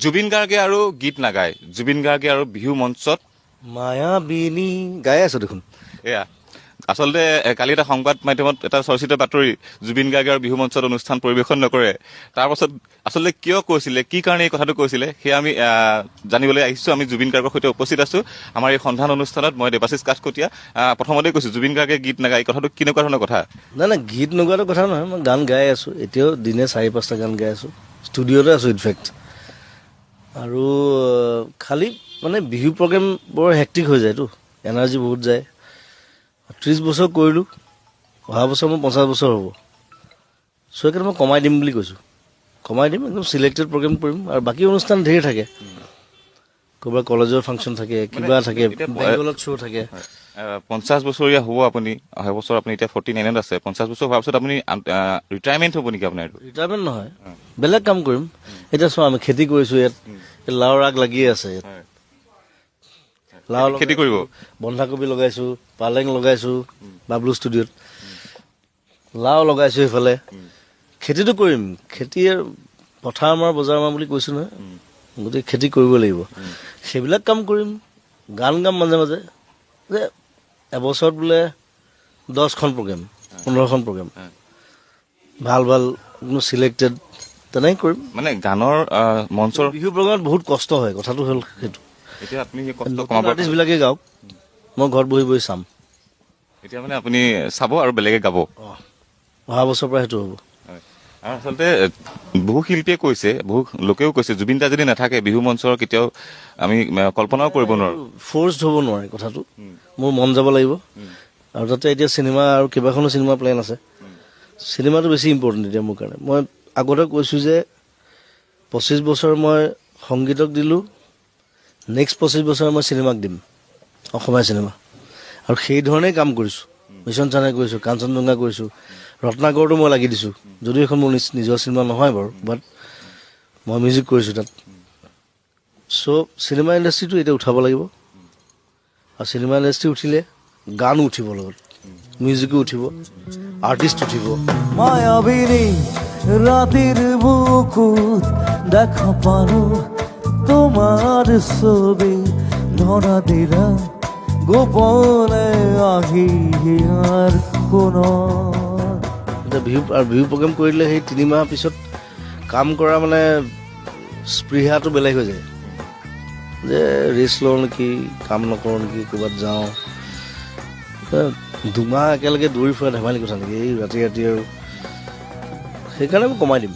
জুবিন গাৰ্গে আৰু গীত নাগায়, জুবিন গাৰ্গে আৰু বিহু মঞ্চত মায়াবিনী গাই আছো দেখোন। এয়া আচলতে কালি এটা সংবাদ মাধ্যমত এটা চৰ্চিত বাতৰি, জুবিন গাৰ্গে আৰু বিহু মঞ্চত অনুষ্ঠান পৰিৱেশন নকৰে। তাৰ পাছত আচলতে কিয় কৈছিলে, কি কাৰণে এই কথাটো কৈছিলে, সেয়া আমি জানিবলৈ আহিছো। আমি জুবিন গাৰ্গৰ সৈতে উপস্থিত আছো আমাৰ এই সন্ধান অনুষ্ঠানত। মই দেৱাশিষ কাঠকটীয়া। প্ৰথমতে কৈছো জুবিন গাৰ্গে গীত নাগায়, এই কথাটো কেনেকুৱা ধৰণৰ কথা? নাই গীত নোগোৱাটো কথা নহয়, মই গান গাই আছো এতিয়াও, দিনে 4-5টা গান গাই আছো, ষ্টুডিঅ'তে আছো ইনফেক্ট। আৰু খালি মানে বিহু প্ৰগ্ৰেম বৰ হেক্টিক হৈ যায়তো, এনাৰ্জি বহুত যায়। 30 বছৰ কৰিলোঁ, অহা বছৰ মোৰ 50 বছৰ হ'ব। চ' সেইকাৰণে মই কমাই দিম বুলি কৈছোঁ। কমাই দিম, একদম চিলেক্টেড প্ৰগ্ৰেম কৰিম। আৰু বাকী অনুষ্ঠান ধেৰ থাকে, ক'ৰবাত কলেজৰ ফাংচন থাকে, কিবা থাকে, বেংগলত শ্ব' থাকে। 50 বছৰীয়া হ'ব আপুনি, অহা বছৰ আপুনি এতিয়া 49ত আছে। 50 বছৰ হোৱাৰ পিছত আপুনি ৰিটায়াৰমেণ্ট হ'ব নেকি আপোনাৰ? ৰিটায়াৰমেণ্ট নহয়, বেলেগ কাম কৰিম। এতিয়া চোৱা, আমি খেতি কৰিছোঁ ইয়াত, লাওৰ আগ লাগিয়ে আছে ইয়াত। লাও খেতি কৰিব, বন্ধাকবি লগাইছোঁ, পালেং লগাইছোঁ বাবলু ষ্টুডিঅ'ত, লাও লগাইছোঁ সেইফালে। খেতিটো কৰিম, খেতিৰ পথাৰ মাৰ বজাৰ মাৰ বুলি কৈছোঁ নহয়, গতিকে খেতি কৰিব লাগিব। সেইবিলাক কাম কৰিম, গান গাম মাজে মাজে। যে এবছৰত বোলে 10খন প্ৰগ্ৰেম, 15খন প্ৰগ্ৰেম, ভাল ভাল চিলেক্টেড, তেনেকৈ কৰিম। মানে গানৰ মঞ্চৰ বিহু প্ৰগ্ৰেমত বহুত কষ্ট হয়, কথাটো হ'ল সেইটো। এতিয়া আপুনি সেই কষ্ট নতুন কমাব, আৰ্টিষ্টবিলাকে গাওক, মই ঘৰত বহি বহি চাম। এতিয়া মানে আপুনি চাব আৰু বেলেগে গাব। অহা বছৰৰ পৰা সেইটো হ'ব। আৰু আচলতে বহু শিল্পীয়ে কৈছে, বহু লোকেও কৈছে, জুবিন দা যদি নাথাকে বিহু মঞ্চৰ কেতিয়াও আমি কল্পনাও কৰিব নোৱাৰো। ফ'ৰ্চড হ'ব নোৱাৰে কথাটো, মোৰ মন যাব লাগিব। আৰু তাতে এতিয়া চিনেমা আৰু কেইবাখনো চিনেমা প্লেন আছে। চিনেমাটো বেছি ইম্পৰ্টেণ্ট এতিয়া মোৰ কাৰণে। মই আগতে কৈছোঁ যে 25 বছৰ মই সংগীতক দিলোঁ, নেক্সট 25 বছৰ মই চিনেমাক দিম, অসমীয়া চিনেমা। আৰু সেই ধৰণেই কাম কৰিছোঁ। মিছন চানে কৰিছোঁ, কাঞ্চনজংঘা কৰিছোঁ, ৰত্নাকৰতো মই লাগি দিছোঁ, যদিও এখন মোৰ নিজৰ চিনেমা নহয় বাৰু, বাট মই মিউজিক কৰিছোঁ তাত। চ' চিনেমা ইণ্ডাষ্ট্ৰিটো এতিয়া উঠাব লাগিব। আৰু চিনেমা ইণ্ডাষ্ট্ৰি উঠিলে গানো উঠিব, লগত মিউজিকো উঠিব, আৰ্টিষ্ট উঠিব। মায়াবিনী ৰাতেৰ বুকুত দেখা পানো তোমাৰ ছবি, ধৰা দিলা গোপনে আহি আৰ কোন। এতিয়া বিহু প্ৰগ্ৰেম কৰিলে সেই 3 মাহ পিছত কাম কৰা মানে স্পৃহাটো বেলেগ হৈ যায়, যে ৰেষ্ট লওঁ নেকি, কাম নকৰোঁ নেকি, ক'ৰবাত যাওঁ। 2 মাহ একেলগে দৌৰি ফুৰা ধেমালি কথা নেকি, এই ৰাতি ৰাতি। আৰু সেইকাৰণে মই কমাই দিম।